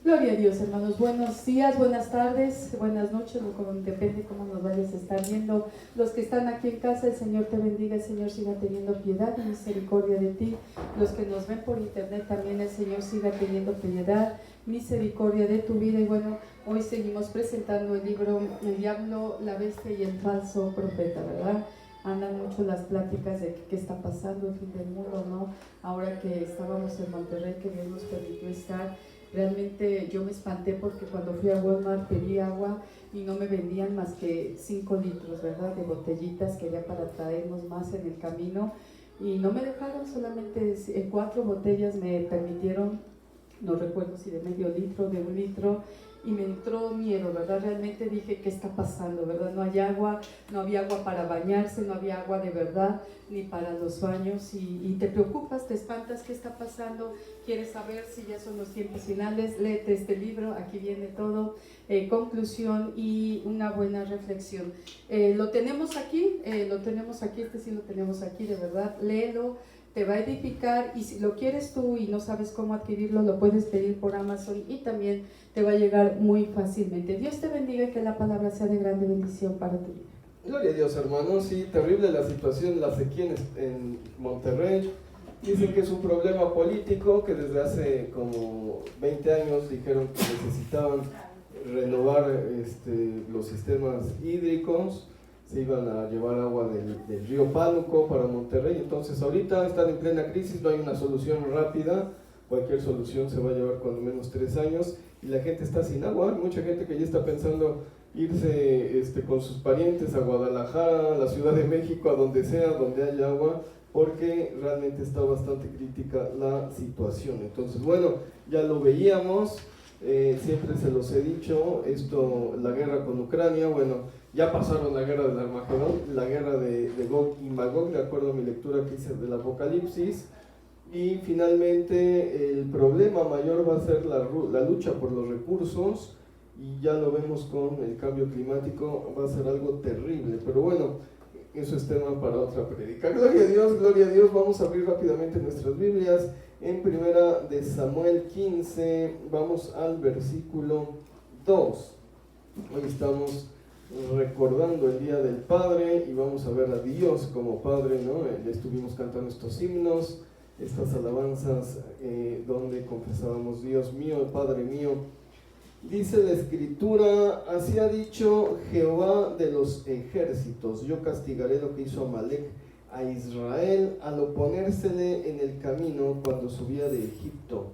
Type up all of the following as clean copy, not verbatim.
Gloria a Dios, hermanos. Buenos días, buenas tardes, buenas noches, depende cómo nos vayas a estar viendo. Los que están aquí en casa, el Señor te bendiga, el Señor siga teniendo piedad y misericordia de ti. Los que nos ven por internet también, el Señor siga teniendo piedad, misericordia de tu vida. Y bueno, hoy seguimos presentando el libro El Diablo, la Bestia y el Falso Profeta, ¿verdad? Andan mucho las pláticas de qué está pasando, el fin del mundo, ¿no? Ahora que estábamos en Monterrey, que Dios nos permitió estar. Realmente yo me espanté porque cuando fui a Walmart pedí agua y no me vendían más que 5 litros, ¿verdad? De botellitas, quería para traernos más en el camino y no me dejaron, solamente 4 botellas me permitieron, no recuerdo si de medio litro, de 1 litro, y me entró miedo, ¿verdad? Realmente dije, ¿qué está pasando, verdad? No hay agua, no había agua para bañarse, no había agua de verdad, ni para los baños, y te preocupas, te espantas, ¿qué está pasando? ¿Quieres saber si ya son los tiempos finales? Léete este libro, aquí viene todo, conclusión y una buena reflexión. Lo tenemos aquí, este sí lo tenemos aquí, de verdad, léelo, te va a edificar, y si lo quieres tú y no sabes cómo adquirirlo, lo puedes pedir por Amazon y también te va a llegar muy fácilmente. Dios te bendiga y que la palabra sea de grande bendición para tu vida. Gloria a Dios, hermanos. Sí, terrible la situación, la sequía en Monterrey. Dicen que es un problema político, que desde hace como 20 años dijeron que necesitaban renovar los sistemas hídricos, se iban a llevar agua del río Pánuco para Monterrey. Entonces ahorita están en plena crisis, no hay una solución rápida, cualquier solución se va a llevar cuando menos 3 años y la gente está sin agua. Hay mucha gente que ya está pensando irse con sus parientes a Guadalajara, a la Ciudad de México, a donde sea, donde haya agua, porque realmente está bastante crítica la situación. Entonces, bueno, ya lo veíamos, siempre se los he dicho, la guerra con Ucrania, bueno, ya pasaron la guerra del Armagedón, la guerra de Gog y Magog, de acuerdo a mi lectura que hice del Apocalipsis, y finalmente el problema mayor va a ser la lucha por los recursos, y ya lo vemos con el cambio climático, va a ser algo terrible, pero bueno, eso es tema para otra prédica. Gloria a Dios. Vamos a abrir rápidamente nuestras Biblias en Primera de Samuel 15, vamos al versículo 2. Hoy estamos recordando el Día del Padre y vamos a ver a Dios como Padre, ¿no? Ya estuvimos cantando estos himnos, estas alabanzas donde confesábamos: Dios mío, Padre mío. Dice la Escritura: así ha dicho Jehová de los ejércitos, yo castigaré lo que hizo Amalek a Israel al oponérsele en el camino cuando subía de Egipto.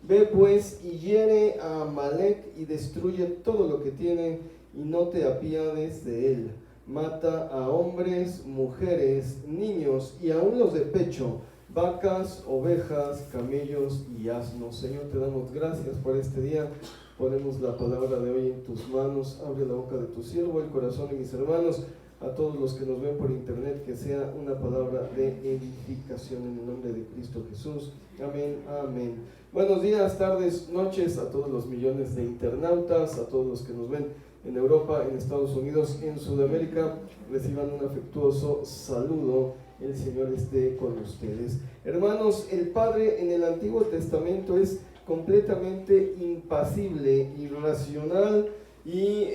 Ve pues y hiere a Amalek y destruye todo lo que tiene y no te apiades de él. Mata a hombres, mujeres, niños y aun los de pecho, vacas, ovejas, camellos y asnos. Señor, te damos gracias por este día. Ponemos la palabra de hoy en tus manos. Abre la boca de tu siervo, el corazón de mis hermanos, a todos los que nos ven por internet, que sea una palabra de edificación en el nombre de Cristo Jesús. Amén, amén. Buenos días, tardes, noches a todos los millones de internautas, a todos los que nos ven en Europa, en Estados Unidos, en Sudamérica. Reciban un afectuoso saludo. El Señor esté con ustedes. Hermanos, el Padre en el Antiguo Testamento es completamente impasible, irracional y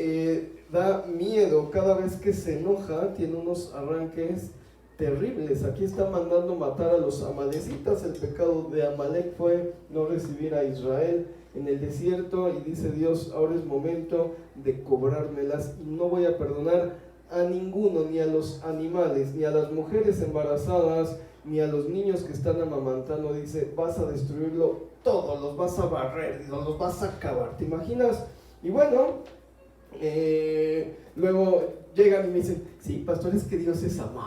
da miedo. Cada vez que se enoja tiene unos arranques terribles. Aquí está mandando matar a los amalecitas. El pecado de Amalek fue no recibir a Israel en el desierto, y dice Dios: ahora es momento de cobrármelas y no voy a perdonar a ninguno, ni a los animales, ni a las mujeres embarazadas, ni a los niños que están amamantando. Dice: vas a destruirlo todo, los vas a barrer, los vas a acabar. ¿Te imaginas? Y bueno, luego llegan y me dicen: sí, pastor, es que Dios es amor.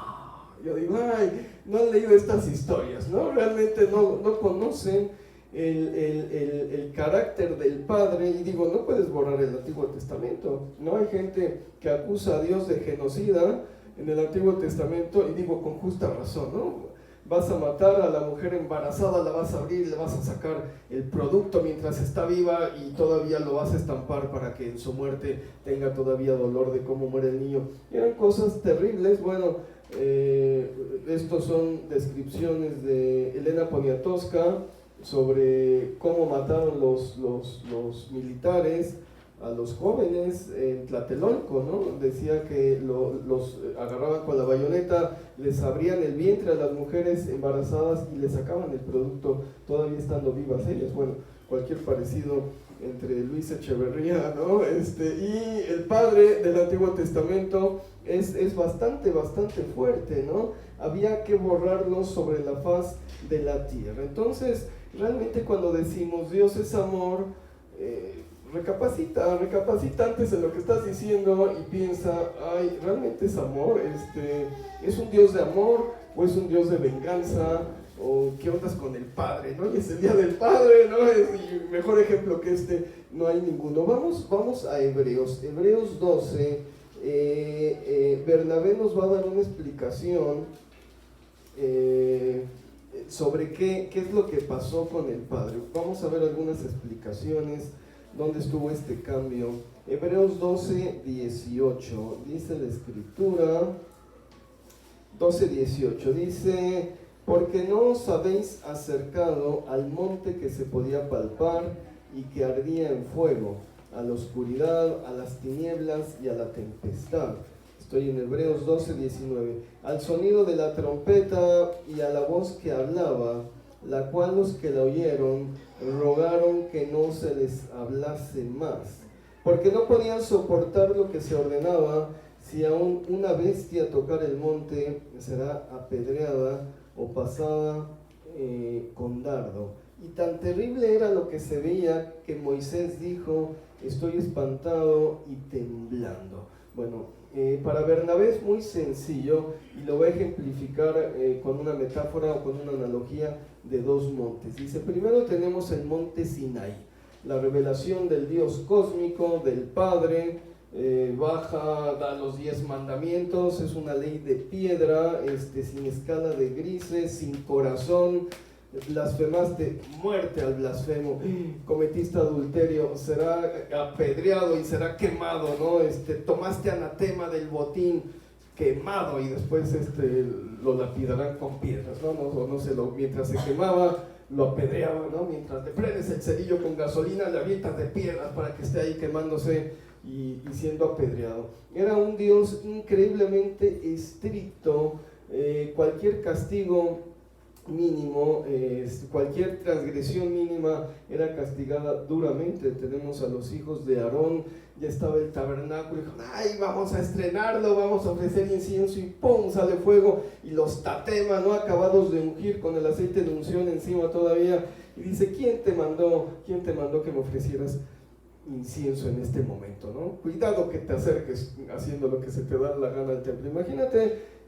Yo digo: ay, no han leído estas historias, ¿no? Realmente no conocen el carácter del Padre. Y digo, no puedes borrar el Antiguo Testamento, ¿no? Hay gente que acusa a Dios de genocida en el Antiguo Testamento, y digo, con justa razón, ¿no? Vas a matar a la mujer embarazada, la vas a abrir, le vas a sacar el producto mientras está viva y todavía lo vas a estampar para que en su muerte tenga todavía dolor de cómo muere el niño. Eran cosas terribles. Bueno, estos son descripciones de Elena Poniatowska, sobre cómo mataron los militares a los jóvenes en Tlatelolco, ¿no? Decía que los agarraban con la bayoneta, les abrían el vientre a las mujeres embarazadas y les sacaban el producto todavía estando vivas ellas. Bueno, cualquier parecido entre Luis Echeverría, ¿no? Y el padre del Antiguo Testamento es bastante fuerte, ¿no? Había que borrarlo sobre la faz de la tierra. Entonces, realmente cuando decimos Dios es amor, recapacita antes de lo que estás diciendo y piensa, ay, ¿realmente es amor? ¿Es un Dios de amor o es un Dios de venganza? ¿O qué ondas con el Padre? ¿No? Y es el día del Padre, ¿no? Y mejor ejemplo que no hay ninguno. Vamos a Hebreos 12. Bernabé nos va a dar una explicación sobre qué es lo que pasó con el Padre. Vamos a ver algunas explicaciones. ¿Dónde estuvo este cambio? Hebreos 12, 18, dice la Escritura, 12, 18, dice, porque no os habéis acercado al monte que se podía palpar y que ardía en fuego, a la oscuridad, a las tinieblas y a la tempestad. Estoy en Hebreos 12, 19, al sonido de la trompeta y a la voz que hablaba, la cual los que la oyeron rogaron que no se les hablase más, porque no podían soportar lo que se ordenaba. Si aún una bestia tocar el monte, será apedreada o pasada con dardo. Y tan terrible era lo que se veía que Moisés dijo, estoy espantado y temblando. Bueno, para Bernabé es muy sencillo y lo voy a ejemplificar con una metáfora o con una analogía de dos montes. Dice, primero tenemos el monte Sinaí, la revelación del Dios cósmico, del Padre, baja, da los 10 mandamientos, es una ley de piedra, sin escala de grises, sin corazón. Blasfemaste, muerte al blasfemo, cometiste adulterio, será apedreado y será quemado, ¿no? Tomaste anatema del botín, quemado, y después lo lapidarán con piedras, ¿no? No se mientras se quemaba, lo apedreaban, ¿no? Mientras le prendes el cerillo con gasolina, le avientas de piedras para que esté ahí quemándose y siendo apedreado. Era un Dios increíblemente estricto, cualquier castigo mínimo, cualquier transgresión mínima era castigada duramente. Tenemos a los hijos de Aarón, ya estaba el tabernáculo, y dijo, ay, vamos a estrenarlo, vamos a ofrecer incienso, y ¡pum!, sale fuego, y los tatema, ¿no?, acabados de ungir con el aceite de unción encima todavía, y dice, ¿quién te mandó que me ofrecieras incienso en este momento, ¿no? Cuidado que te acerques haciendo lo que se te da la gana al templo.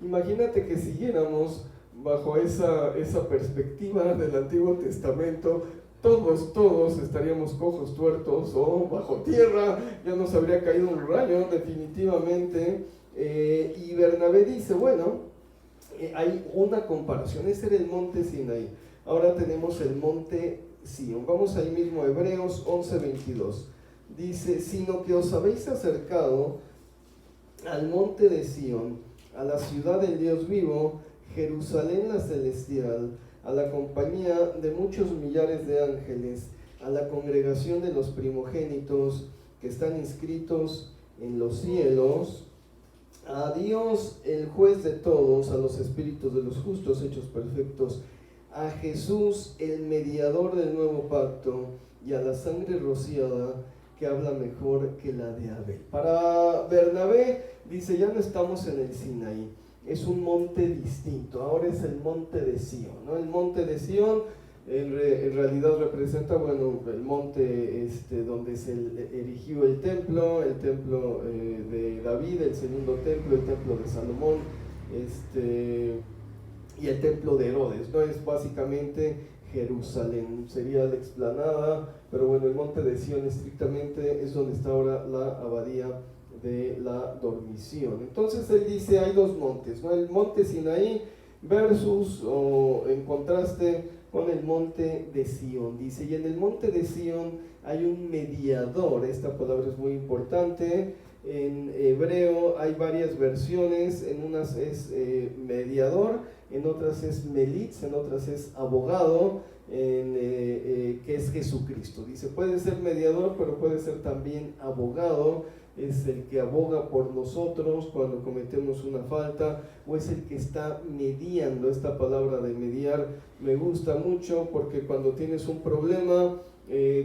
Imagínate que siguiéramos bajo esa perspectiva del Antiguo Testamento, todos estaríamos cojos, tuertos o bajo tierra, ya nos habría caído un rayo definitivamente. Y Bernabé dice, bueno, hay una comparación, ese era el monte Sinaí, ahora tenemos el monte Sión. Vamos ahí mismo, Hebreos 11, 22, dice, sino que os habéis acercado al monte de Sión, a la ciudad del Dios vivo, Jerusalén la celestial, a la compañía de muchos millares de ángeles, a la congregación de los primogénitos que están inscritos en los cielos, a Dios el juez de todos, a los espíritus de los justos hechos perfectos, a Jesús el mediador del nuevo pacto, y a la sangre rociada que habla mejor que la de Abel. Para Bernabé dice, ya no estamos en el Sinaí, es un monte distinto, ahora es el monte de Sión, ¿no? El monte de Sión en realidad representa, bueno, el monte donde se erigió el templo de David, el segundo templo, el templo de Salomón, y el templo de Herodes, ¿no? Es básicamente Jerusalén, sería la explanada, pero bueno, el monte de Sión estrictamente es donde está ahora la abadía de la dormición. Entonces él dice, hay dos montes, ¿no? El monte Sinaí versus, o en contraste con el monte de Sión. Dice, y en el monte de Sión hay un mediador. Esta palabra es muy importante. En hebreo hay varias versiones, en unas es mediador, en otras es melitz, en otras es abogado, que es Jesucristo. Dice, puede ser mediador, pero puede ser también abogado. Es el que aboga por nosotros cuando cometemos una falta, o es el que está mediando. Esta palabra de mediar me gusta mucho, porque cuando tienes un problema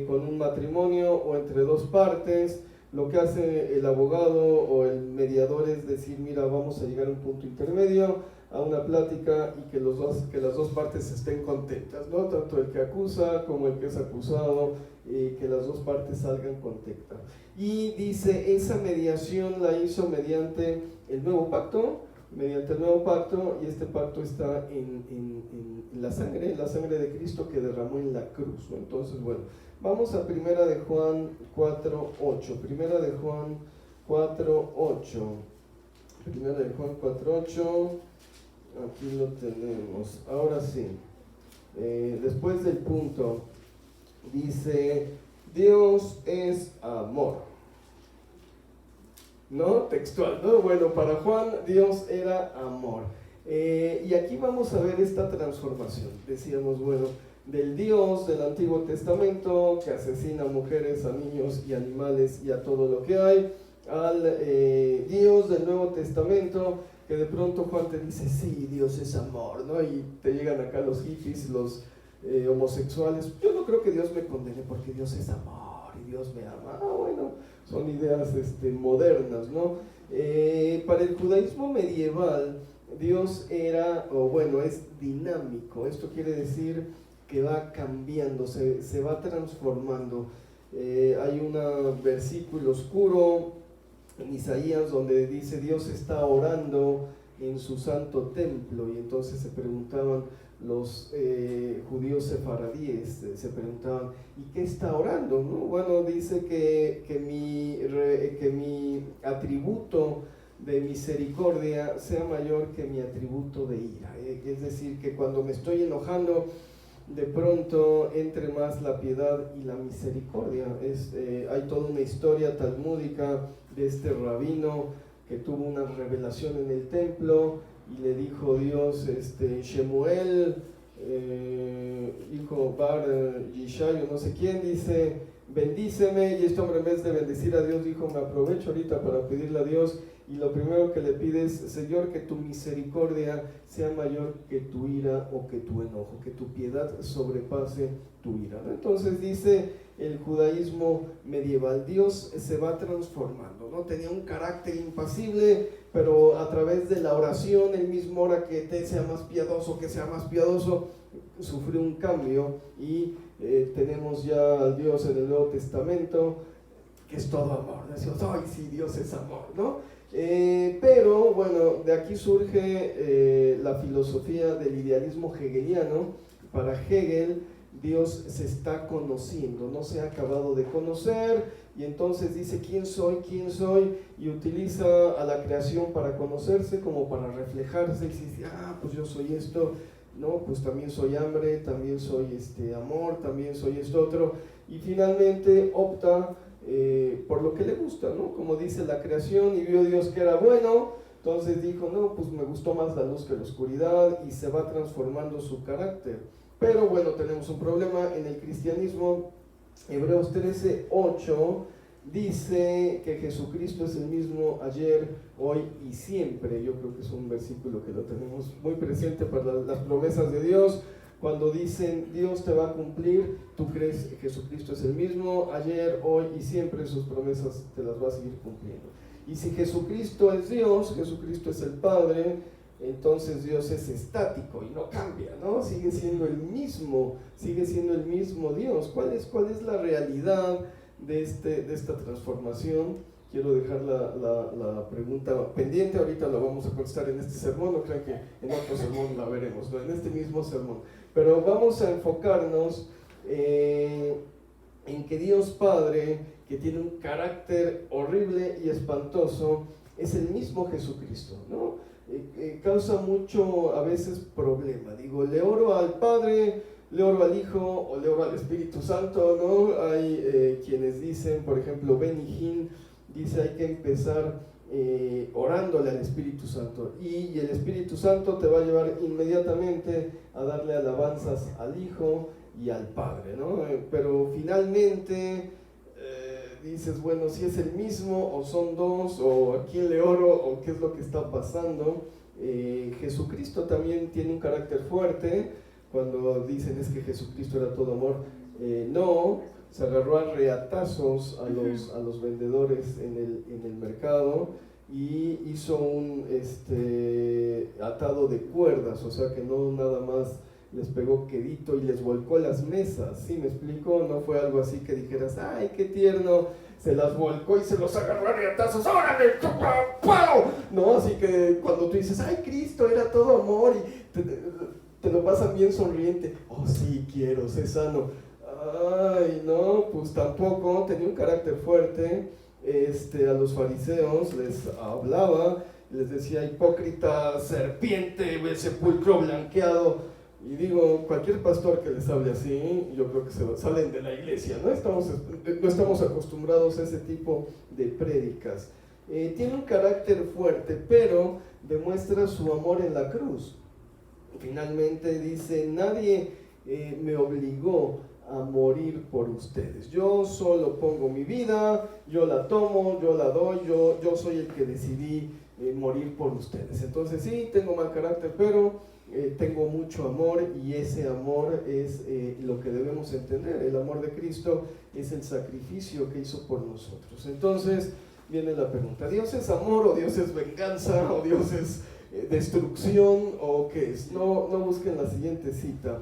con un matrimonio o entre dos partes, lo que hace el abogado o el mediador es decir, mira, vamos a llegar a un punto intermedio, a una plática, y que las dos partes estén contentas, ¿no? Tanto el que acusa como el que es acusado, que las dos partes salgan contentas. Y dice, esa mediación la hizo mediante el nuevo pacto, y este pacto está en la sangre de Cristo que derramó en la cruz, ¿no? Entonces, bueno, vamos a Primera de Juan 4:8. Primera de Juan 4:8. Primera de Juan 4:8. Aquí lo tenemos. Ahora sí. Después del punto, dice, Dios es amor. ¿No? Textual, ¿no? Bueno, para Juan, Dios era amor. Y aquí vamos a ver esta transformación. Decíamos, bueno, del Dios del Antiguo Testamento, que asesina a mujeres, a niños y animales y a todo lo que hay, al Dios del Nuevo Testamento, que de pronto Juan te dice, sí, Dios es amor, ¿no? Y te llegan acá los hippies, los homosexuales. Yo no creo que Dios me condene porque Dios es amor y Dios me ama. Bueno, son ideas modernas, ¿no? Para el judaísmo medieval, Dios es dinámico. Esto quiere decir que va cambiando, se va transformando. Hay un versículo oscuro en Isaías donde dice, Dios está orando en su santo templo, y entonces se preguntaban los judíos sefaradíes, se preguntaban, ¿y qué está orando? ¿No? Bueno, dice que mi atributo de misericordia sea mayor que mi atributo de ira. Es decir, que cuando me estoy enojando, de pronto entre más la piedad y la misericordia. Hay toda una historia talmúdica de este rabino que tuvo una revelación en el templo, y le dijo Dios, Shemuel, hijo Bar Yishayu, no sé quién, dice, bendíceme, y este hombre en vez de bendecir a Dios dijo, me aprovecho ahorita para pedirle a Dios, y lo primero que le pide es, Señor, que tu misericordia sea mayor que tu ira o que tu enojo, que tu piedad sobrepase tu ira, ¿no? Entonces dice el judaísmo medieval, Dios se va transformando, ¿no? Tenía un carácter impasible, pero a través de la oración, él mismo ora que te sea más piadoso, sufrió un cambio, y tenemos ya al Dios en el Nuevo Testamento, que es todo amor. Decimos, ay, sí, Dios es amor, ¿no? Pero bueno, de aquí surge la filosofía del idealismo hegeliano. Para Hegel, Dios se está conociendo, no se ha acabado de conocer, y entonces dice, ¿quién soy? Y utiliza a la creación para conocerse, como para reflejarse, y dice, pues yo soy esto, no, pues también soy hambre, también soy amor, también soy esto otro, y finalmente opta por lo que le gusta, ¿no? Como dice la creación, y vio Dios que era bueno, entonces dijo, no, pues me gustó más la luz que la oscuridad, y se va transformando su carácter. Pero bueno, tenemos un problema en el cristianismo. Hebreos 13:8 dice que Jesucristo es el mismo ayer, hoy y siempre. Yo creo que es un versículo que lo tenemos muy presente para las promesas de Dios. Cuando dicen Dios te va a cumplir, tú crees que Jesucristo es el mismo, ayer, hoy y siempre, sus promesas te las va a seguir cumpliendo. Y si Jesucristo es Dios, Jesucristo es el Padre, entonces Dios es estático y no cambia, ¿no? Sigue siendo el mismo Dios. ¿Cuál es la realidad de esta transformación? Quiero dejar la pregunta pendiente, ahorita la vamos a contestar en este sermón, no crean que en otro sermón la veremos, ¿no? En este mismo sermón. Pero vamos a enfocarnos en que Dios Padre, que tiene un carácter horrible y espantoso, es el mismo Jesucristo, ¿no? Causa mucho a veces problema. Digo, le oro al Padre, le oro al Hijo o le oro al Espíritu Santo, ¿no? Hay quienes dicen, por ejemplo, Benny Hinn dice, hay que empezar orándole al Espíritu Santo, y el Espíritu Santo te va a llevar inmediatamente a darle alabanzas al Hijo, y al Padre, ¿no? Pero finalmente dices, bueno, si es el mismo o son dos, o a quién le oro, o qué es lo que está pasando. Jesucristo también tiene un carácter fuerte. Cuando dicen es que Jesucristo era todo amor, no, se agarró a reatazos a los vendedores en el mercado y hizo un atado de cuerdas, o sea que no nada más les pegó quedito y les volcó las mesas, ¿sí me explico? No fue algo así que dijeras, ay, qué tierno, se las volcó y se los agarró a reatazos, ¡órale! ¡Pau! No, así que cuando tú dices, ay, Cristo era todo amor y te lo pasan bien sonriente, oh sí, quiero, sé sano, ay, no, pues tampoco, tenía un carácter fuerte. A los fariseos les hablaba, les decía, hipócrita, serpiente, sepulcro blanqueado. Y digo, cualquier pastor que les hable así, yo creo que salen de la iglesia, no estamos acostumbrados a ese tipo de prédicas. Tiene un carácter fuerte, pero demuestra su amor en la cruz. Finalmente dice, nadie me obligó a morir por ustedes. Yo solo pongo mi vida, yo la tomo, yo la doy, yo soy el que decidí morir por ustedes. Entonces sí, tengo mal carácter, pero tengo mucho amor y ese amor es lo que debemos entender. El amor de Cristo es el sacrificio que hizo por nosotros. Entonces viene la pregunta, ¿Dios es amor o Dios es venganza o Dios es destrucción o qué es? No busquen la siguiente cita,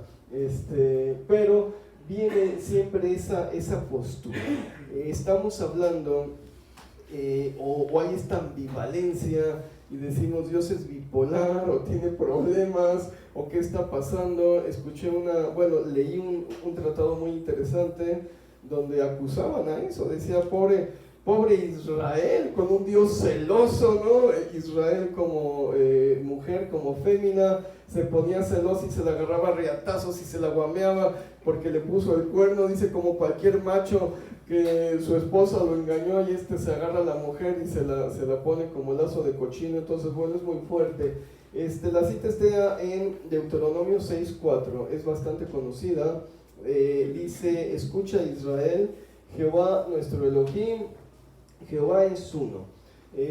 pero viene siempre esa postura. Estamos hablando o hay esta ambivalencia y decimos Dios es bipolar o tiene problemas o qué está pasando. Leí un tratado muy interesante donde acusaban a eso, decía pobre Israel con un Dios celoso, ¿no? Israel como mujer, como fémina, se ponía celosa y se la agarraba a riatazos y se la guameaba porque le puso el cuerno, dice como cualquier macho que su esposa lo engañó y se agarra a la mujer y se la pone como lazo de cochino. Entonces bueno, es muy fuerte. La cita está en Deuteronomio 6:4, es bastante conocida. Dice, escucha Israel, Jehová nuestro Elohim, Jehová es uno.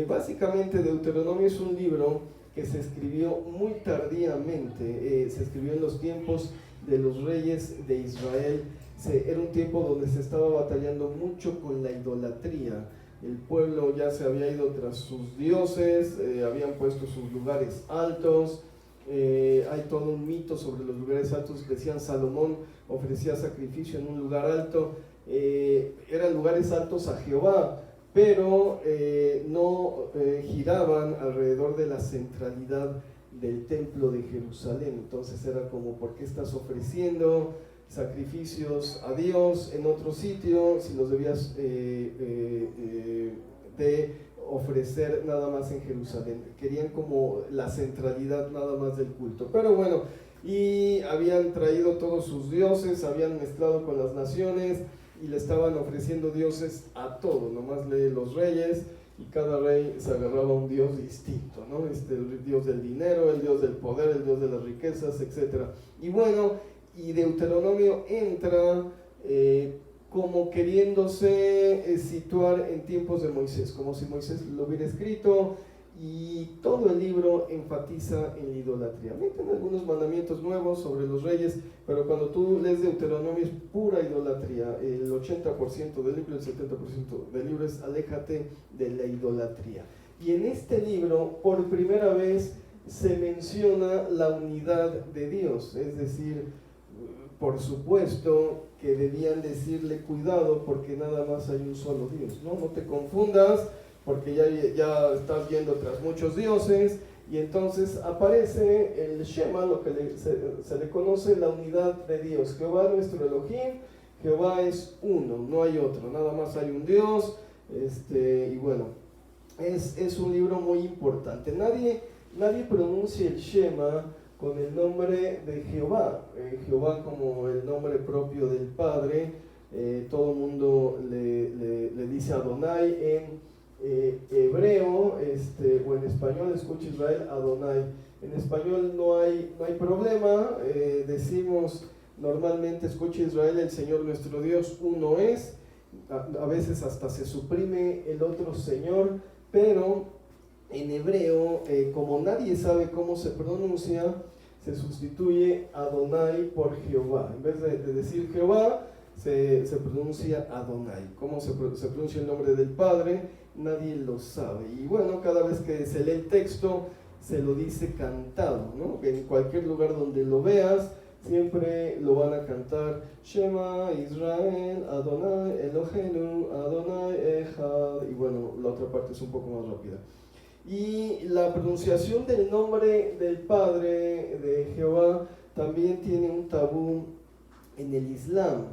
Básicamente Deuteronomio es un libro que se escribió muy tardíamente, se escribió en los tiempos de los reyes de Israel. Era un tiempo donde se estaba batallando mucho con la idolatría. El pueblo ya se había ido tras sus dioses, habían puesto sus lugares altos. Hay todo un mito sobre los lugares altos. Decían Salomón ofrecía sacrificio en un lugar alto. Eran lugares altos a Jehová, pero no giraban alrededor de la centralidad del templo de Jerusalén. Entonces era como, ¿por qué estás ofreciendo sacrificios a Dios en otro sitio si los debías de ofrecer nada más en Jerusalén? Querían como la centralidad nada más del culto. Pero bueno, y habían traído todos sus dioses, habían mezclado con las naciones y le estaban ofreciendo dioses a todo, nomás lee los reyes, y cada rey se agarraba a un dios distinto, ¿no? El dios del dinero, el dios del poder, el dios de las riquezas, etc. Y bueno, y Deuteronomio entra como queriéndose situar en tiempos de Moisés, como si Moisés lo hubiera escrito, y todo el libro enfatiza en la idolatría. Meten algunos mandamientos nuevos sobre los reyes, pero cuando tú lees Deuteronomio es pura idolatría. El 80% del libro, el 70% del libro es aléjate de la idolatría. Y en este libro, por primera vez, se menciona la unidad de Dios, es decir, por supuesto que debían decirle cuidado porque nada más hay un solo Dios, no te confundas porque ya estás yendo tras muchos dioses. Y entonces aparece el Shema, lo que se le conoce la unidad de Dios. Jehová nuestro Elohim, Jehová es uno, no hay otro, nada más hay un Dios. Y bueno, es un libro muy importante. Nadie pronuncia el Shema con el nombre de Jehová, Jehová como el nombre propio del Padre. Todo el mundo le dice Adonai en hebreo, o en español, escucha Israel, Adonai. En español no hay problema, decimos Normalmente, escucha Israel, el Señor nuestro Dios uno es, a veces hasta se suprime el otro Señor, pero en hebreo, como nadie sabe cómo se pronuncia, se sustituye Adonai por Jehová. En vez de decir Jehová, se pronuncia Adonai. ¿Cómo se pronuncia el nombre del Padre? Nadie lo sabe. Y bueno, cada vez que se lee el texto, se lo dice cantado, ¿no? En cualquier lugar donde lo veas, siempre lo van a cantar: Shema Israel, Adonai Eloheinu, Adonai Echad. Y bueno, la otra parte es un poco más rápida. Y la pronunciación del nombre del Padre de Jehová también tiene un tabú en el Islam.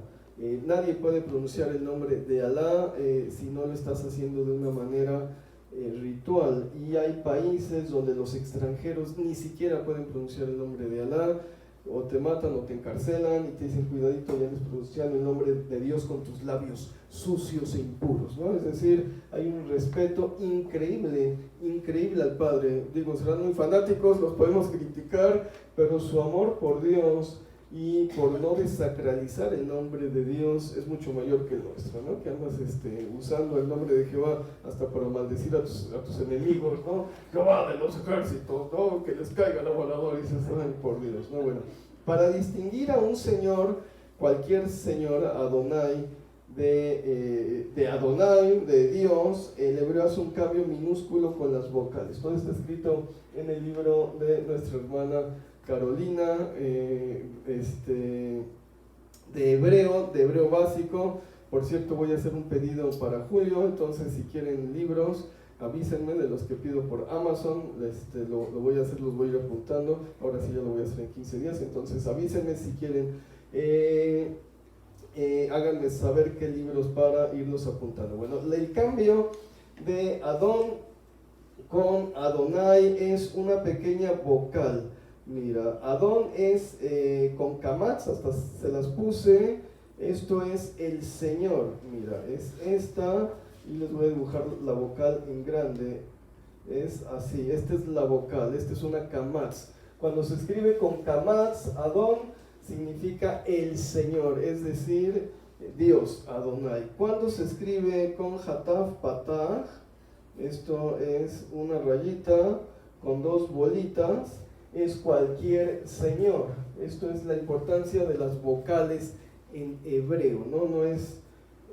Nadie puede pronunciar el nombre de Alá si no lo estás haciendo de una manera ritual. Y hay países donde los extranjeros ni siquiera pueden pronunciar el nombre de Alá, o te matan o te encarcelan y te dicen: cuidadito, ya estás pronunciando el nombre de Dios con tus labios sucios e impuros, ¿no? Es decir, hay un respeto increíble al Padre. Digo, serán muy fanáticos, los podemos criticar, pero su amor por Dios y por no desacralizar el nombre de Dios es mucho mayor que el nuestro, ¿no? Que andas usando el nombre de Jehová hasta para maldecir a tus enemigos, ¿no? Jehová de los ejércitos, ¿no? Que les caiga la voladora, y dices: ay, por Dios, ¿no? Bueno, para distinguir a un señor, cualquier señor, Adonai, de Adonai, de Dios, el hebreo hace un cambio minúsculo con las vocales. Todo está escrito en el libro de nuestra hermana Carolina, de hebreo básico. Por cierto, voy a hacer un pedido para julio, entonces si quieren libros, avísenme, de los que pido por Amazon. Lo voy a hacer, los voy a ir apuntando. Ahora sí ya lo voy a hacer en 15 días, entonces avísenme si quieren. Háganme saber qué libros para irlos apuntando. Bueno, el cambio de Adón con Adonai es una pequeña vocal. Mira, Adón es con kamatz, hasta se las puse. Esto es el Señor. Mira, es esta, y les voy a dibujar la vocal en grande. Es así, esta es la vocal, esta es una kamatz. Cuando se escribe con kamatz, Adón significa el Señor, es decir, Dios, Adonai. Cuando se escribe con hataf patah, esto es una rayita con dos bolitas, es cualquier Señor. Esto es la importancia de las vocales en hebreo, ¿no? No es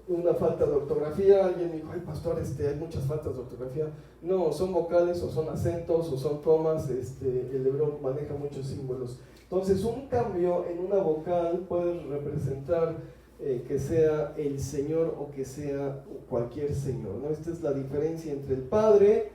una falta de ortografía. Alguien me dijo: ay, pastor, hay muchas faltas de ortografía. No, son vocales, o son acentos, o son comas. El hebreo maneja muchos símbolos. Entonces, un cambio en una vocal puede representar que sea el Señor o que sea cualquier Señor, ¿no? Esta es la diferencia entre el Padre,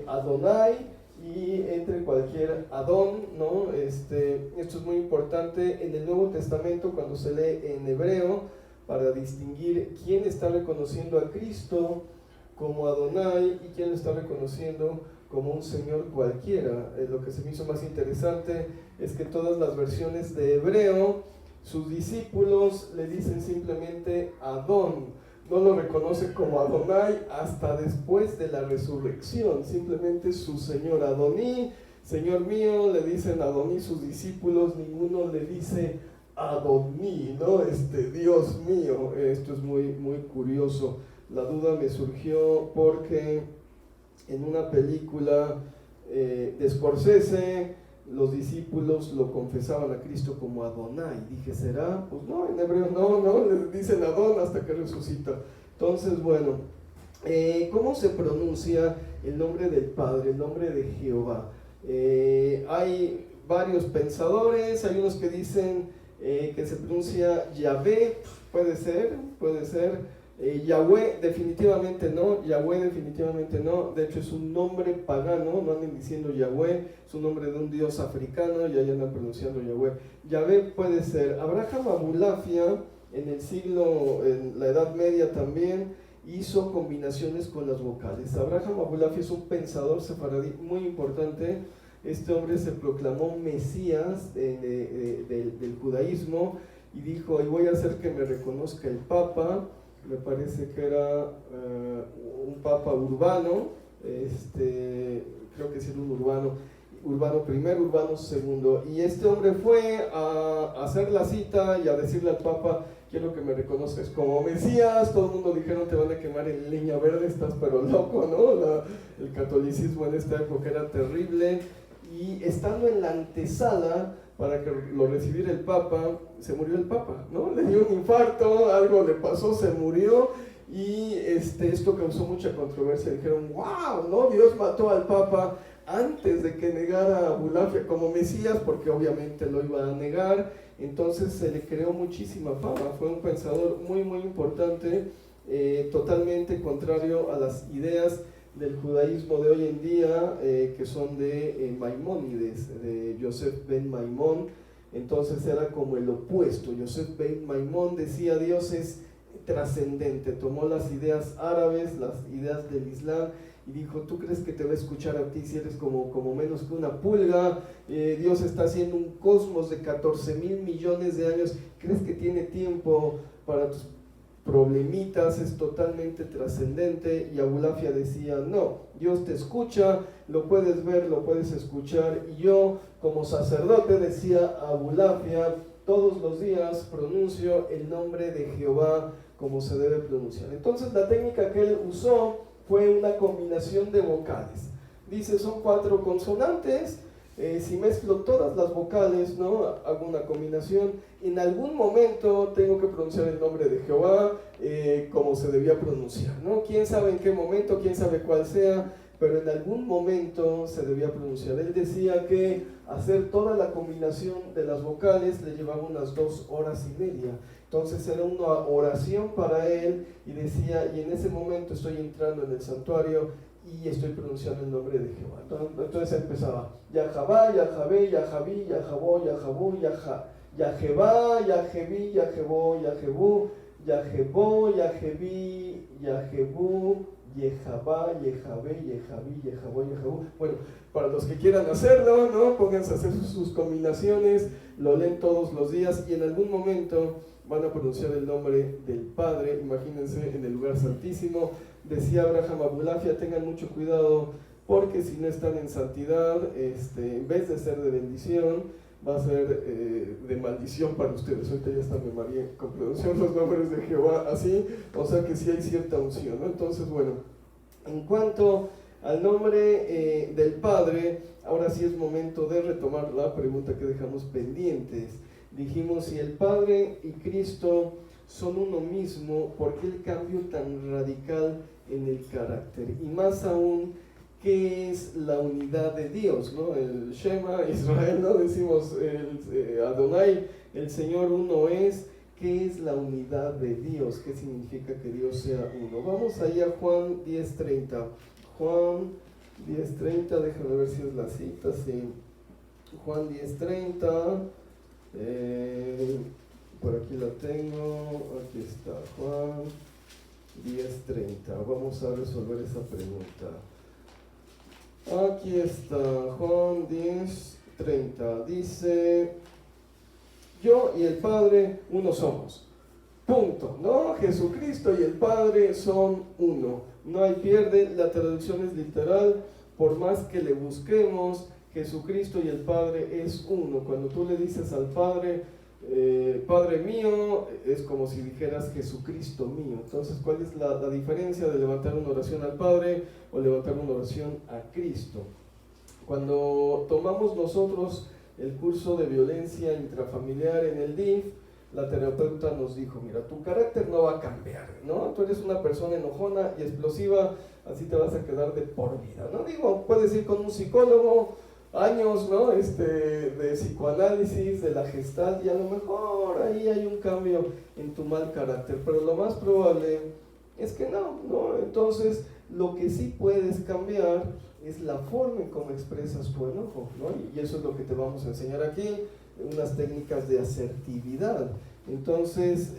Adonai, y entre cualquier Adón, ¿no? Esto es muy importante en el Nuevo Testamento cuando se lee en hebreo, para distinguir quién está reconociendo a Cristo como Adonai y quién lo está reconociendo como un Señor cualquiera. Lo que se me hizo más interesante es que todas las versiones de hebreo, sus discípulos le dicen simplemente Adón, no lo reconocen como Adonai hasta después de la resurrección, simplemente su Señor. Adoní, Señor mío, le dicen Adoní sus discípulos, ninguno le dice Adoní, ¿no? Dios mío. Esto es muy, muy curioso. La duda me surgió porque en una película de Scorsese, los discípulos lo confesaban a Cristo como Adonai. Dije: ¿será? Pues no, en hebreo no, le dicen Adón hasta que resucita. Entonces, bueno, ¿cómo se pronuncia el nombre del Padre, el nombre de Jehová? Hay varios pensadores, hay unos que dicen que se pronuncia Yahvé, puede ser. Yahweh definitivamente no, de hecho es un nombre pagano, no anden diciendo Yahweh, es un nombre de un dios africano y ahí andan pronunciando Yahweh. Yahvé puede ser. Abraham Abulafia, en la Edad Media también, hizo combinaciones con las vocales. Abraham Abulafia es un pensador sefaradí muy importante. Este hombre se proclamó Mesías del judaísmo y dijo: y voy a hacer que me reconozca el Papa. Me parece que era un papa urbano, creo que sí era un urbano. Urbano I, Urbano II, y este hombre fue a hacer la cita y a decirle al Papa: quiero que me reconozcas como Mesías. Todo el mundo dijeron: te van a quemar en leña verde, estás pero loco, ¿no? El catolicismo en esta época era terrible, y estando en la antesala para que lo recibiera el Papa, se murió el Papa, ¿no? Le dio un infarto, algo le pasó, se murió, y esto causó mucha controversia. Dijeron: wow, ¿no? Dios mató al Papa antes de que negara a Abulafia como Mesías, porque obviamente lo iba a negar. Entonces se le creó muchísima fama. Fue un pensador muy muy importante, totalmente contrario a las ideas del judaísmo de hoy en día, que son de Maimónides, de Yosef ben Maimón. Entonces era como el opuesto. Yosef ben Maimón decía: Dios es trascendente. Tomó las ideas árabes, las ideas del Islam, y dijo: ¿tú crees que te va a escuchar a ti si eres como menos que una pulga? Dios está haciendo un cosmos de 14,000 millones de años. ¿Crees que tiene tiempo para tus problemitas? Es totalmente trascendente. Y Abulafia decía: no, Dios te escucha, lo puedes ver, lo puedes escuchar. Y yo, como sacerdote, decía Abulafia, todos los días pronuncio el nombre de Jehová como se debe pronunciar. Entonces la técnica que él usó fue una combinación de vocales. Dice: son 4 consonantes, si mezclo todas las vocales, ¿no? Hago una combinación. En algún momento tengo que pronunciar el nombre de Jehová como se debía pronunciar, ¿no? Quién sabe en qué momento, quién sabe cuál sea, pero en algún momento se debía pronunciar. Él decía que hacer toda la combinación de las vocales le llevaba unas 2 horas y media. Entonces era una oración para él, y decía: y en ese momento estoy entrando en el santuario y estoy pronunciando el nombre de Jehová. Entonces empezaba: Yahavá, Yahavé, Yahaví, Yahavó, Yahavú, Yahevá, Yaheví, Yahevó, Yahevú, Yahevó, Yaheví, Yahevú, Yehavá, Yehavé, Yehaví, Yehavó, Yehavú. Bueno, para los que quieran hacerlo, ¿no? Pónganse a hacer sus combinaciones, lo leen todos los días, y en algún momento van a pronunciar el nombre del Padre. Imagínense, en el lugar santísimo. Decía Abraham Abulafia: tengan mucho cuidado, porque si no están en santidad, en vez de ser de bendición, va a ser de maldición para ustedes. Ahorita ya está me mareé con pronunciar los nombres de Jehová así, o sea que sí hay cierta unción, ¿no? Entonces, bueno, en cuanto al nombre del Padre, ahora sí es momento de retomar la pregunta que dejamos pendientes. Dijimos: si el Padre y Cristo son uno mismo, ¿por qué el cambio tan radical en el carácter? Y más aún, ¿qué es la unidad de Dios, ¿no? El Shema Israel, ¿no? Decimos Adonai, el Señor uno es. ¿Qué es la unidad de Dios? ¿Qué significa que Dios sea uno? Vamos ahí a Juan 10:30. Juan 10:30, déjame ver si es la cita, sí. Juan 10:30, por aquí la tengo, aquí está, Juan 10:30. Vamos a resolver esa pregunta. Aquí está, Juan 10:30. Dice: yo y el Padre uno somos. Punto, ¿no? Jesucristo y el Padre son uno. No hay pierde, la traducción es literal. Por más que le busquemos, Jesucristo y el Padre es uno. Cuando tú le dices al Padre: Padre mío, es como si dijeras Jesucristo mío. Entonces, ¿cuál es la diferencia de levantar una oración al Padre o levantar una oración a Cristo? Cuando tomamos nosotros el curso de violencia intrafamiliar en el DIF, la terapeuta nos dijo: mira, tu carácter no va a cambiar, ¿no? Tú eres una persona enojona y explosiva, así te vas a quedar de por vida, ¿no? Digo, puedes ir con un psicólogo, años, ¿no? De psicoanálisis, de la Gestalt, y a lo mejor ahí hay un cambio en tu mal carácter, pero lo más probable es que no, ¿no? Entonces, lo que sí puedes cambiar es la forma en cómo expresas tu enojo, ¿no? Y eso es lo que te vamos a enseñar aquí, unas técnicas de asertividad. Entonces,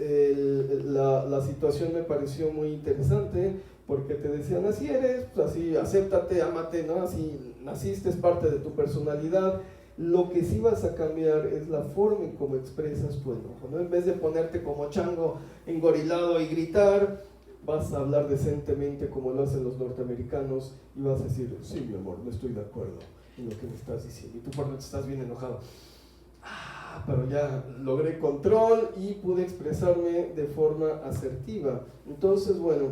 la situación me pareció muy interesante, porque te decían: así eres, pues así, acéptate, ámate, ¿no? Así naciste, es parte de tu personalidad. Lo que sí vas a cambiar es la forma en cómo expresas tu enojo, ¿no? En vez de ponerte como chango engorilado y gritar, vas a hablar decentemente como lo hacen los norteamericanos, y vas a decir: sí, mi amor, no estoy de acuerdo. en lo que me estás diciendo, y tú por dentro estás bien enojado. Pero ya logré control y pude expresarme de forma asertiva. Entonces, bueno,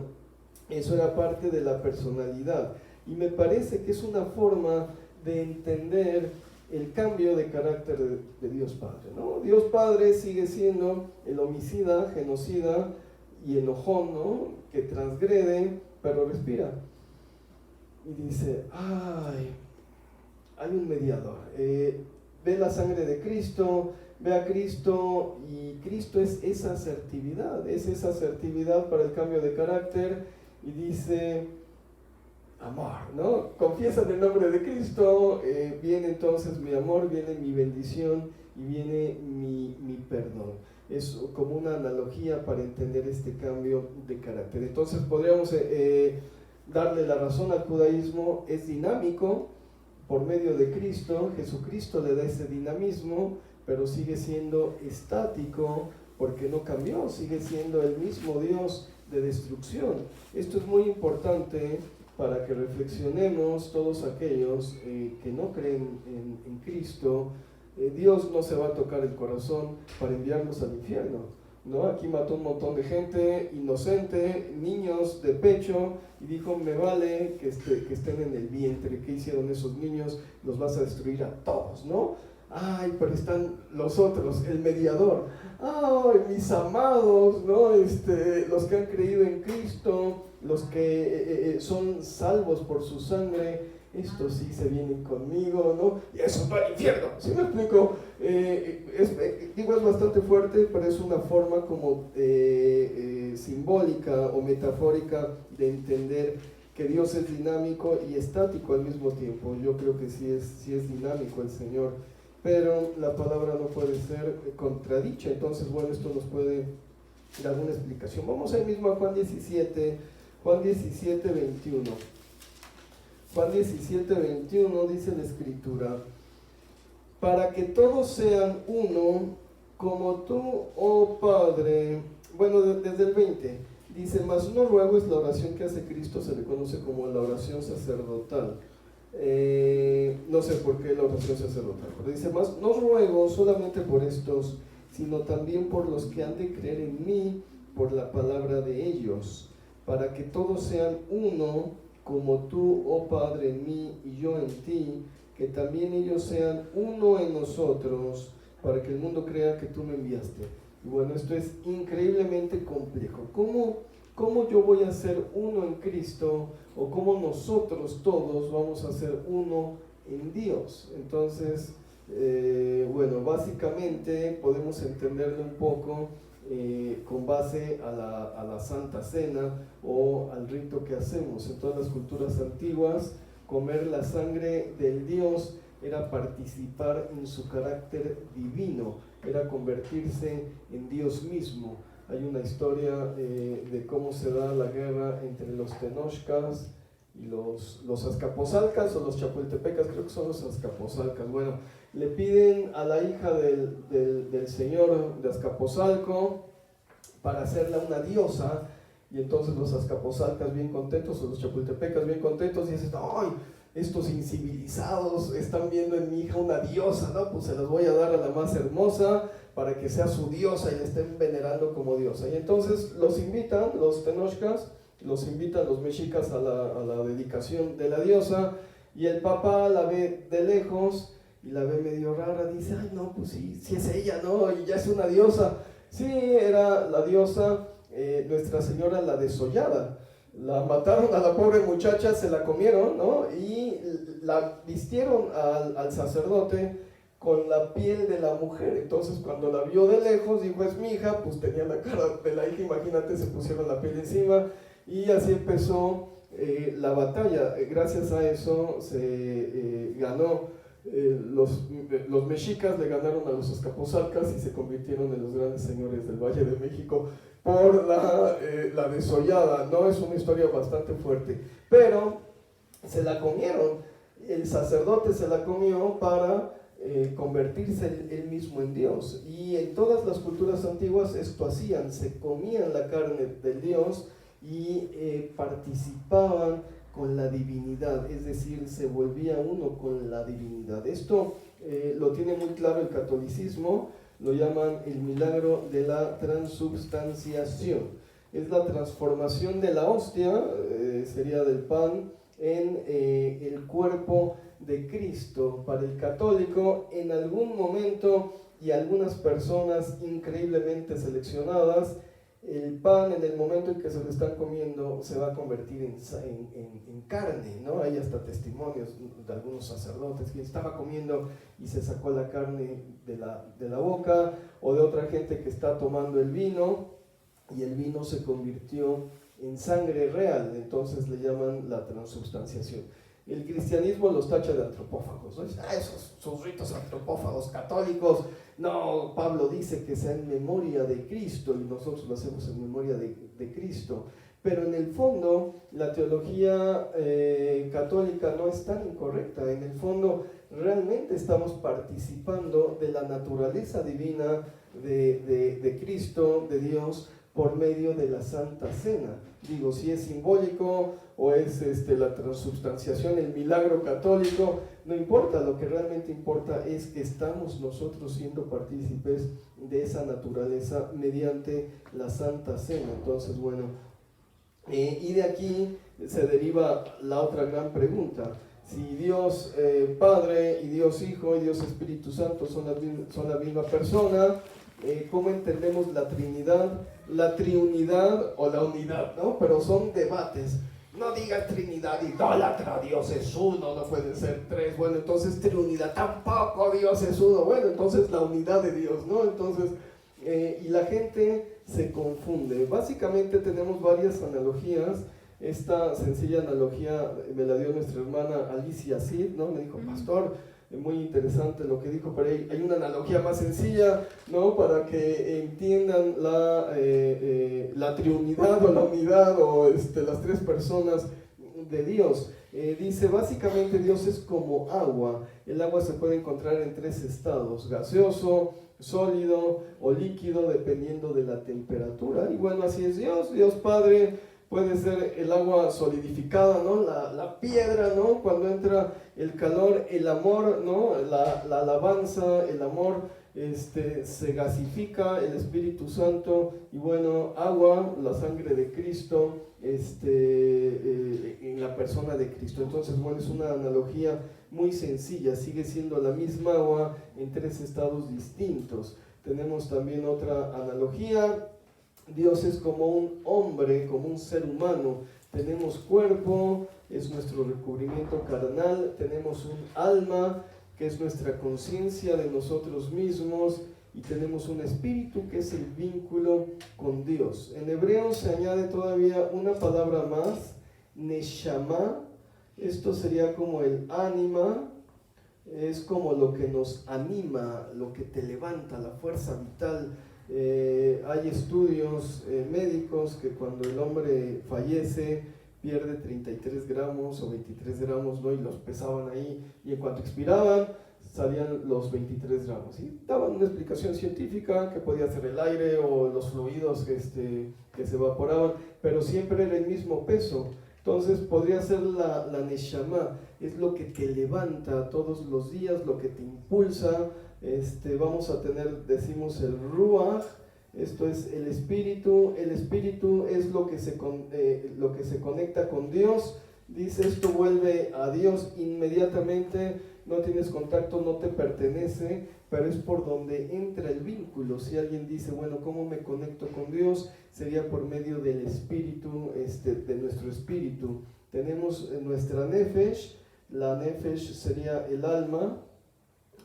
eso era parte de la personalidad. Y me parece que es una forma de entender el cambio de carácter de Dios Padre, ¿no? Dios Padre sigue siendo el homicida, genocida y enojón, ¿no? Que transgrede, pero respira. Y dice, hay un mediador. Ve la sangre de Cristo, ve a Cristo, y Cristo es esa asertividad para el cambio de carácter, y dice, amor, ¿no? Confiesa el nombre de Cristo, viene entonces mi amor, viene mi bendición y viene mi perdón. Es como una analogía para entender este cambio de carácter. Entonces podríamos darle la razón al judaísmo, es dinámico por medio de Cristo. Jesucristo le da ese dinamismo, pero sigue siendo estático porque no cambió, sigue siendo el mismo Dios de destrucción. Esto es muy importante para que reflexionemos todos aquellos que no creen en Cristo. Dios no se va a tocar el corazón para enviarlos al infierno, ¿no? Aquí mató un montón de gente inocente, niños de pecho, y dijo, me vale que estén en el vientre. ¿Qué hicieron esos niños? Los vas a destruir a todos, ¿no? Pero están los otros, el mediador. Mis amados, ¿no? Los que han creído en Cristo, los que son salvos por su sangre, estos sí se vienen conmigo, ¿no? Y esos van al infierno. ¿Sí me explico? Es bastante fuerte, pero es una forma como simbólica o metafórica de entender que Dios es dinámico y estático al mismo tiempo. Yo creo que sí es dinámico el Señor, pero la palabra no puede ser contradicha. Entonces, bueno, esto nos puede dar una explicación. Vamos ahí mismo a Juan 17, 21. Juan 17, 21 dice la Escritura, para que todos sean uno, como tú, oh Padre. Bueno, desde el 20, dice, mas no ruego, es la oración que hace Cristo, se le conoce como la oración sacerdotal. No sé por qué la oración sacerdotal, pero dice, mas no ruego solamente por estos, sino también por los que han de creer en mí, por la palabra de ellos, para que todos sean uno, como tú, oh Padre, en mí y yo en ti, que también ellos sean uno en nosotros, para que el mundo crea que tú me enviaste. Y bueno, esto es increíblemente complejo. ¿Cómo yo voy a ser uno en Cristo? ¿O cómo nosotros todos vamos a ser uno en Dios? Entonces, bueno, básicamente podemos entenderlo un poco con base a la Santa Cena o al rito que hacemos. En todas las culturas antiguas, comer la sangre del Dios era participar en su carácter divino, era convertirse en Dios mismo. Hay una historia de cómo se da la guerra entre los tenochcas y los azcapotzalcas o los chapultepecas, creo que son los azcapotzalcas. Bueno, le piden a la hija del señor de Azcapotzalco para hacerla una diosa, y entonces los azcapotzalcas bien contentos, o los chapultepecas bien contentos, y dicen, ¡ay! Estos incivilizados están viendo en mi hija una diosa, ¿no? Pues se las voy a dar a la más hermosa para que sea su diosa y la estén venerando como diosa. Y entonces los invitan, los tenochcas, los invitan los mexicas a la dedicación de la diosa, y el papá la ve de lejos y la ve medio rara, dice, ay no, pues sí es ella, ¿no? Y ya es una diosa. Sí, era la diosa Nuestra Señora la Desollada. La mataron a la pobre muchacha, se la comieron, ¿no? Y la vistieron al sacerdote con la piel de la mujer. Entonces cuando la vio de lejos, dijo, es mi hija, pues tenía la cara de la hija, imagínate, se pusieron la piel encima, y así empezó la batalla. Gracias a eso se ganó. Los mexicas le ganaron a los azcapotzalcas y se convirtieron en los grandes señores del Valle de México por la desollada, ¿no? Es una historia bastante fuerte, pero se la comieron, el sacerdote se la comió para convertirse él mismo en Dios. Y en todas las culturas antiguas esto hacían, se comían la carne del Dios y participaban con la divinidad, es decir, se volvía uno con la divinidad. Esto lo tiene muy claro el catolicismo, lo llaman el milagro de la transubstanciación. Es la transformación de la hostia, sería del pan, en el cuerpo de Cristo. Para el católico, en algún momento y algunas personas increíblemente seleccionadas, el pan en el momento en que se lo están comiendo se va a convertir en carne, ¿no? Hay hasta testimonios de algunos sacerdotes que estaba comiendo y se sacó la carne de la boca, o de otra gente que está tomando el vino y el vino se convirtió en sangre real, entonces le llaman la transubstanciación. El cristianismo los tacha de antropófagos, ¿no? Esos sus ritos antropófagos católicos, no, Pablo dice que sea en memoria de Cristo y nosotros lo hacemos en memoria de Cristo, pero en el fondo la teología católica no es tan incorrecta. En el fondo realmente estamos participando de la naturaleza divina de Cristo, de Dios, por medio de la Santa Cena. Digo, si es simbólico o es la transubstanciación, el milagro católico, no importa, lo que realmente importa es que estamos nosotros siendo partícipes de esa naturaleza mediante la Santa Cena. Entonces, bueno, y de aquí se deriva la otra gran pregunta: si Dios Padre y Dios Hijo y Dios Espíritu Santo son la misma persona, ¿cómo entendemos la Trinidad, la triunidad o la unidad, ¿no? Pero son debates. No diga Trinidad, idólatra, Dios es uno, no puede ser tres. Bueno, entonces triunidad, tampoco Dios es uno. Bueno, entonces la unidad de Dios, ¿no? Entonces, y la gente se confunde. Básicamente tenemos varias analogías. Esta sencilla analogía me la dio nuestra hermana Alicia Cid, ¿no? Me dijo, pastor, muy interesante lo que dijo, pero hay una analogía más sencilla, ¿no? Para que entiendan la triunidad o la unidad o las tres personas de Dios. Dice, básicamente Dios es como agua. El agua se puede encontrar en tres estados: gaseoso, sólido o líquido, dependiendo de la temperatura. Y bueno, así es Dios. Dios Padre puede ser el agua solidificada, ¿no? La piedra, ¿no? Cuando entra el calor, el amor, ¿no? La alabanza, el amor, se gasifica, el Espíritu Santo, y bueno, agua, la sangre de Cristo, en la persona de Cristo. Entonces, bueno, es una analogía muy sencilla, sigue siendo la misma agua en tres estados distintos. Tenemos también otra analogía: Dios es como un hombre, como un ser humano. Tenemos cuerpo, es nuestro recubrimiento carnal, tenemos un alma, que es nuestra conciencia de nosotros mismos, y tenemos un espíritu, que es el vínculo con Dios. En hebreo se añade todavía una palabra más, neshama. Esto sería como el ánima, es como lo que nos anima, lo que te levanta, la fuerza vital. Hay estudios médicos que cuando el hombre fallece pierde 33 gramos o 23 gramos, ¿no? Y los pesaban ahí, y en cuanto expiraban salían los 23 gramos, y daban una explicación científica, que podía ser el aire o los fluidos que se evaporaban, pero siempre era el mismo peso. Entonces podría ser la neshama, es lo que te levanta todos los días, lo que te impulsa. Vamos a tener, decimos, el ruach, esto es el espíritu es lo que se conecta con Dios. Dice, esto vuelve a Dios inmediatamente, no tienes contacto, no te pertenece, pero es por donde entra el vínculo. Si alguien dice, bueno, ¿cómo me conecto con Dios? Sería por medio del espíritu, de nuestro espíritu. Tenemos nuestra nefesh, la nefesh sería el alma,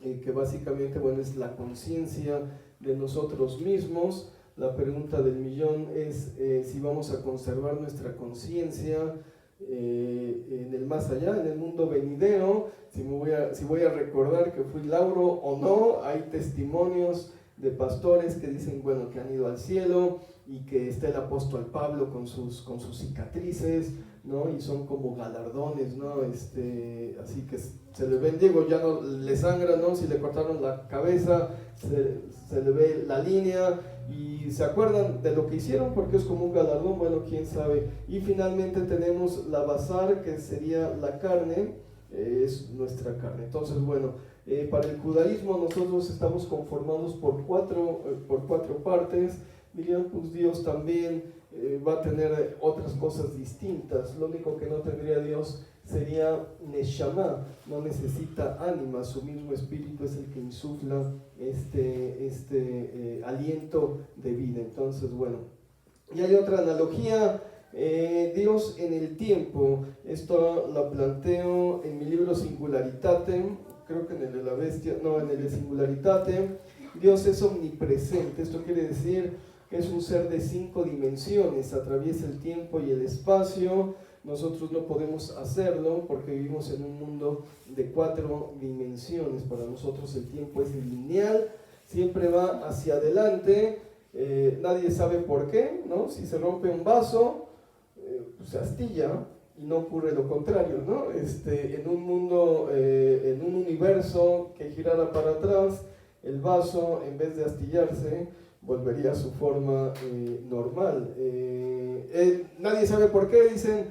que básicamente, bueno, es la conciencia de nosotros mismos. La pregunta del millón es si vamos a conservar nuestra conciencia en el más allá, en el mundo venidero, si voy a recordar que fui Lauro o no. Hay testimonios de pastores que dicen, bueno, que han ido al cielo, y que está el apóstol Pablo con sus cicatrices, ¿no? Y son como galardones, ¿no? Así que se le ven, digo, ya no le sangra, ¿no? Si le cortaron la cabeza, se le ve la línea, y se acuerdan de lo que hicieron porque es como un galardón, bueno, quién sabe. Y finalmente tenemos la basar, que sería la carne, es nuestra carne. Entonces, bueno, para el judaísmo nosotros estamos conformados por cuatro partes. Dirían, pues Dios también va a tener otras cosas distintas. Lo único que no tendría Dios sería Neshama, no necesita ánima, su mismo espíritu es el que insufla aliento de vida. Entonces, bueno, y hay otra analogía, Dios en el tiempo, esto lo planteo en mi libro Singularitate, creo que en el de la bestia, no, en el de Singularitate. Dios es omnipresente, esto quiere decir que es un ser de 5 dimensiones, atraviesa el tiempo y el espacio. Nosotros no podemos hacerlo porque vivimos en un mundo de 4 dimensiones. Para nosotros el tiempo es lineal, siempre va hacia adelante, nadie sabe por qué, ¿no? Si se rompe un vaso, pues se astilla y no ocurre lo contrario, ¿no? En un mundo, en un universo que girara para atrás, el vaso, en vez de astillarse, volvería a su forma normal. Nadie sabe por qué, dicen,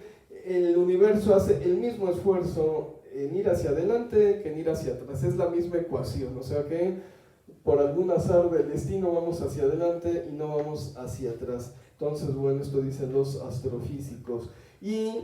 el universo hace el mismo esfuerzo en ir hacia adelante que en ir hacia atrás. Es la misma ecuación, o sea que por algún azar del destino vamos hacia adelante y no vamos hacia atrás. Entonces, bueno, esto dicen los astrofísicos. Y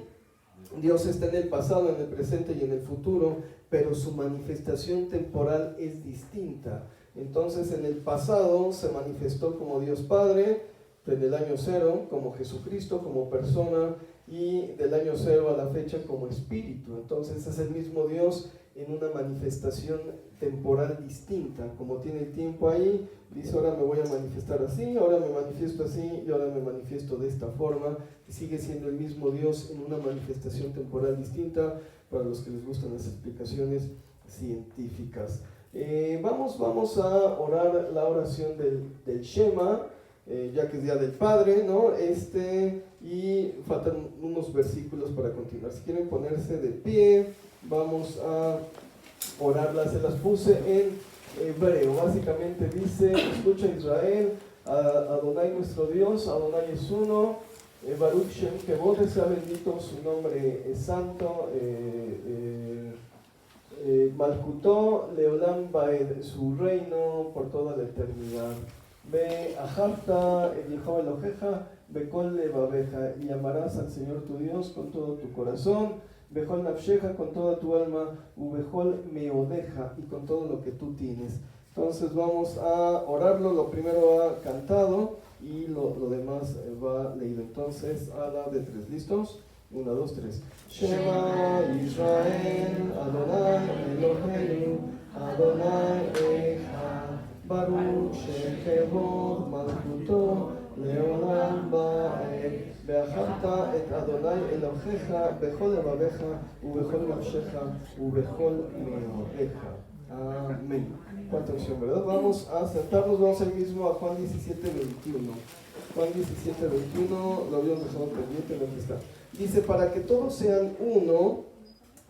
Dios está en el pasado, en el presente y en el futuro, pero su manifestación temporal es distinta. Entonces, en el pasado se manifestó como Dios Padre, en el año 0 como Jesucristo, como persona, y del año 0 a la fecha como espíritu. Entonces es el mismo Dios en una manifestación temporal distinta. Como tiene el tiempo ahí, dice, ahora me voy a manifestar así, ahora me manifiesto así y ahora me manifiesto de esta forma. Y sigue siendo el mismo Dios en una manifestación temporal distinta, para los que les gustan las explicaciones científicas. Vamos a orar la oración del Shema, ya que es Día del Padre, ¿no? Y faltan unos versículos para continuar. Si quieren ponerse de pie, vamos a orarlas. Se las puse en hebreo. Básicamente dice, escucha Israel, Adonai nuestro Dios, Adonai es uno, Baruch Shem Kevod, sea bendito su nombre santo, Malkutó Leolam Baed, su reino por toda la eternidad. Ve ajarta el Yehová Eloheja, Bekol levabeja, y amarás al Señor tu Dios con todo tu corazón, Bejol nafsheja, con toda tu alma, Ubejol meodeja, y con todo lo que tú tienes. Entonces vamos a orarlo. Lo primero va cantado y lo demás va leído. Entonces a la de 3, ¿listos? 1, 2, 3. Shema Israel, Adonai Eloheinu, Adonai Echad, Baruch Shekevod Malkuto Leolam Baed, Be'acharta et Adonai Elohecha Bechol levabecha ubechol nafshecha ubechol meodecha. Amén. Cuánta unción, ¿verdad? Vamos a sentarnos, vamos ahí mismo a Juan 17:21. Juan 17:21, lo habíamos dejado pendiente, ¿dónde está? Dice, para que todos sean uno,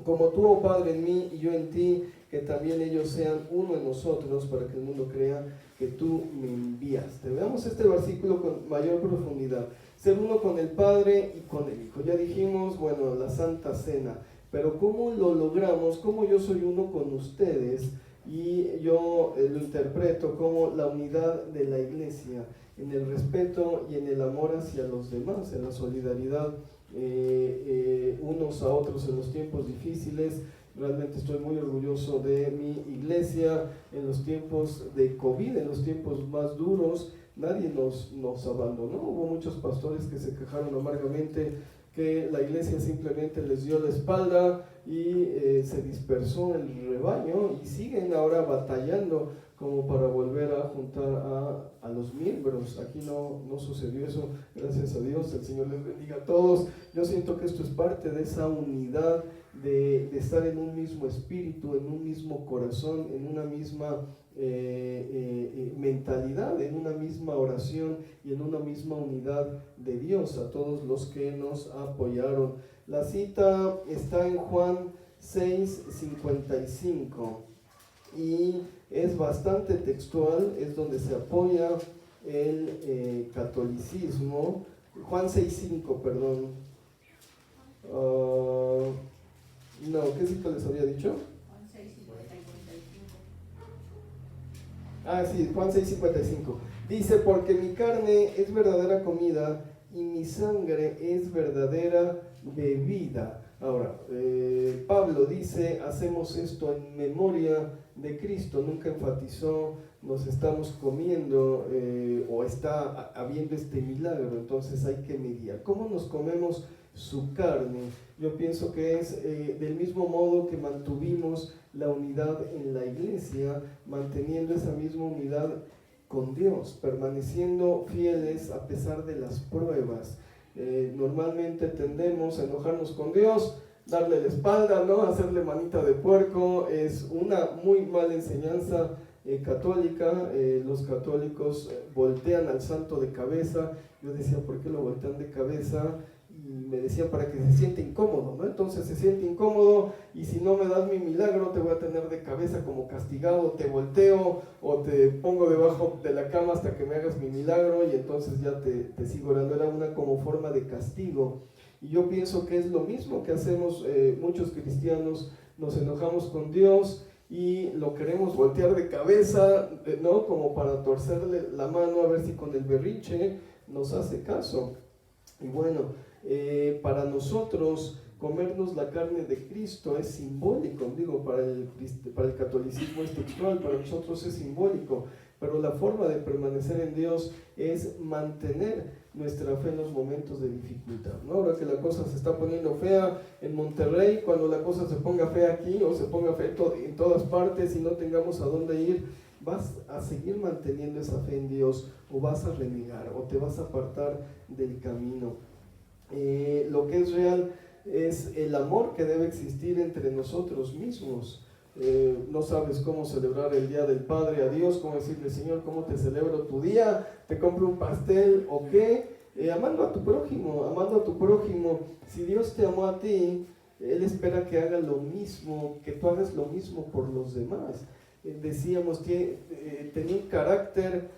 como tú, oh Padre, en mí y yo en ti, que también ellos sean uno en nosotros, para que el mundo crea que tú me enviaste. Veamos este versículo con mayor profundidad. Ser uno con el Padre y con el Hijo. Ya dijimos, bueno, la Santa Cena, pero ¿cómo lo logramos? ¿Cómo yo soy uno con ustedes? Y yo lo interpreto como la unidad de la Iglesia, en el respeto y en el amor hacia los demás, en la solidaridad unos a otros en los tiempos difíciles. Realmente estoy muy orgulloso de mi iglesia en los tiempos de COVID, en los tiempos más duros. Nadie nos abandonó. Hubo muchos pastores que se quejaron amargamente que la iglesia simplemente les dio la espalda y se dispersó el rebaño, y siguen ahora batallando como para volver a juntar a los miembros. Aquí no sucedió eso, gracias a Dios. El Señor les bendiga a todos. Yo siento que esto es parte de esa unidad, de estar en un mismo espíritu, en un mismo corazón, en una misma mentalidad, en una misma oración y en una misma unidad de Dios. A todos los que nos apoyaron. La cita está en Juan 6:55 y es bastante textual, es donde se apoya el catolicismo. Juan 6:5, perdón. No, ¿qué cita les había dicho? Juan 6:55. Ah, sí, Juan 6:55. Dice, porque mi carne es verdadera comida y mi sangre es verdadera bebida. Ahora, Pablo dice, hacemos esto en memoria de Cristo. Nunca enfatizó, nos estamos comiendo o está habiendo este milagro. Entonces hay que mediar. ¿Cómo nos comemos su carne? Yo pienso que es del mismo modo que mantuvimos la unidad en la iglesia, manteniendo esa misma unidad con Dios, permaneciendo fieles a pesar de las pruebas. Normalmente tendemos a enojarnos con Dios, darle la espalda, ¿no? Hacerle manita de puerco. Es una muy mala enseñanza católica. Los católicos voltean al santo de cabeza. Yo decía, ¿por qué lo voltean de cabeza? Y me decía, para que se siente incómodo, ¿no? Entonces se siente incómodo, y si no me das mi milagro te voy a tener de cabeza como castigado, te volteo o te pongo debajo de la cama hasta que me hagas mi milagro, y entonces ya te sigo orando. Era una como forma de castigo. Y yo pienso que es lo mismo que hacemos muchos cristianos. Nos enojamos con Dios y lo queremos voltear de cabeza, ¿no? Como para torcerle la mano a ver si con el berrinche nos hace caso. Y bueno, para nosotros comernos la carne de Cristo es simbólico. Digo, para el catolicismo es textual, para nosotros es simbólico, pero la forma de permanecer en Dios es mantener nuestra fe en los momentos de dificultad, ¿no? Ahora que la cosa se está poniendo fea en Monterrey, cuando la cosa se ponga fea aquí o se ponga fea en todas partes y no tengamos a dónde ir, ¿vas a seguir manteniendo esa fe en Dios o vas a renegar o te vas a apartar del camino? Lo que es real es el amor que debe existir entre nosotros mismos. No sabes cómo celebrar el Día del Padre a Dios, cómo decirle, Señor, ¿cómo te celebro tu día? ¿Te compro un pastel o qué? Amando a tu prójimo, amando a tu prójimo. Si Dios te amó a ti, Él espera que haga lo mismo, que tú hagas lo mismo por los demás. Decíamos que tenía un carácter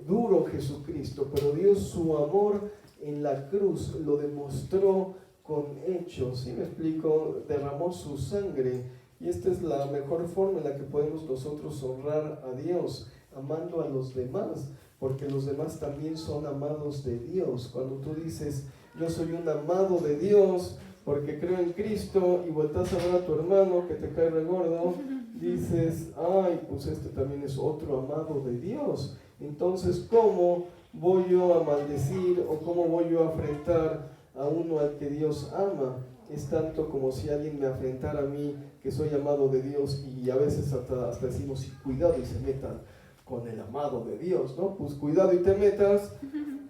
duro Jesucristo, pero Dios su amor en la cruz lo demostró con hechos. ¿Sí me explico? Derramó su sangre, y esta es la mejor forma en la que podemos nosotros honrar a Dios, amando a los demás, porque los demás también son amados de Dios. Cuando tú dices, yo soy un amado de Dios porque creo en Cristo, y volteas a ver a tu hermano que te cae re gordo, dices, ay, pues este también es otro amado de Dios. Entonces, ¿cómo voy yo a maldecir o cómo voy yo a afrentar a uno al que Dios ama? Es tanto como si alguien me afrentara a mí, que soy amado de Dios, y a veces hasta decimos, y cuidado y se metan con el amado de Dios, ¿no? Pues cuidado y te metas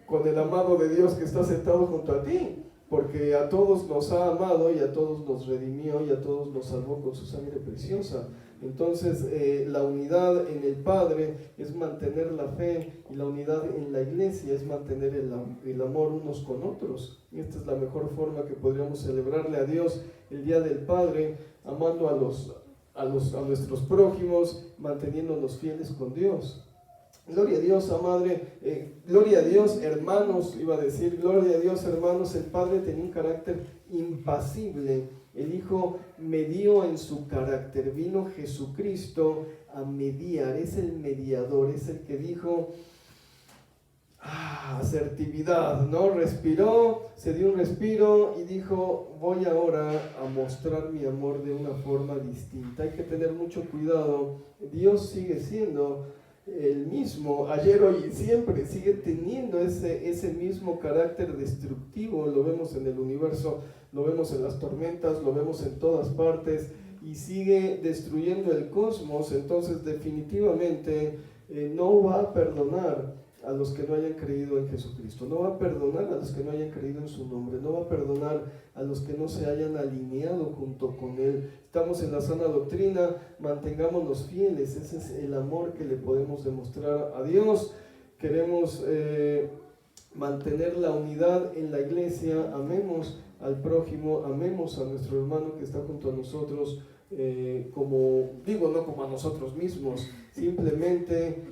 con el amado de Dios que está sentado junto a ti, porque a todos nos ha amado y a todos nos redimió y a todos nos salvó con su sangre preciosa. Entonces la unidad en el Padre es mantener la fe, y la unidad en la iglesia es mantener el amor unos con otros. Y esta es la mejor forma que podríamos celebrarle a Dios el Día del Padre, amando a nuestros prójimos, manteniéndonos fieles con Dios. Gloria a Dios, madre, gloria a Dios, hermanos, iba a decir, gloria a Dios, hermanos. El Padre tenía un carácter impasible. El Hijo medió en su carácter. Vino Jesucristo a mediar, es el mediador, es el que dijo, asertividad, ¿no? Respiró, se dio un respiro y dijo, voy ahora a mostrar mi amor de una forma distinta. Hay que tener mucho cuidado. Dios sigue siendo el mismo, ayer, hoy y siempre. Sigue teniendo ese mismo carácter destructivo. Lo vemos en el universo, lo vemos en las tormentas, lo vemos en todas partes, y sigue destruyendo el cosmos. Entonces definitivamente no va a perdonar a los que no hayan creído en Jesucristo, no va a perdonar a los que no hayan creído en su nombre, no va a perdonar a los que no se hayan alineado junto con Él. Estamos en la sana doctrina, mantengámonos fieles. Ese es el amor que le podemos demostrar a Dios. Queremos mantener la unidad en la iglesia, amemos al prójimo, amemos a nuestro hermano que está junto a nosotros, como digo, no como a nosotros mismos, simplemente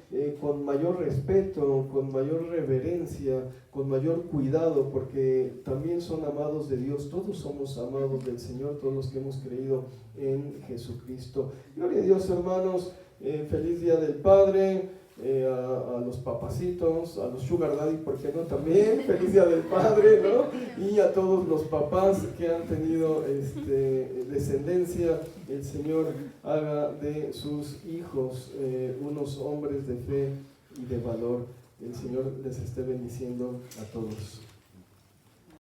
con mayor respeto, con mayor reverencia, con mayor cuidado, porque también son amados de Dios. Todos somos amados del Señor, todos los que hemos creído en Jesucristo. Gloria a Dios, hermanos. Feliz Día del Padre. A los papacitos, a los sugar daddy, ¿por qué no? También feliz Día del Padre, ¿no? Y a todos los papás que han tenido descendencia, el Señor haga de sus hijos unos hombres de fe y de valor. El Señor les esté bendiciendo a todos.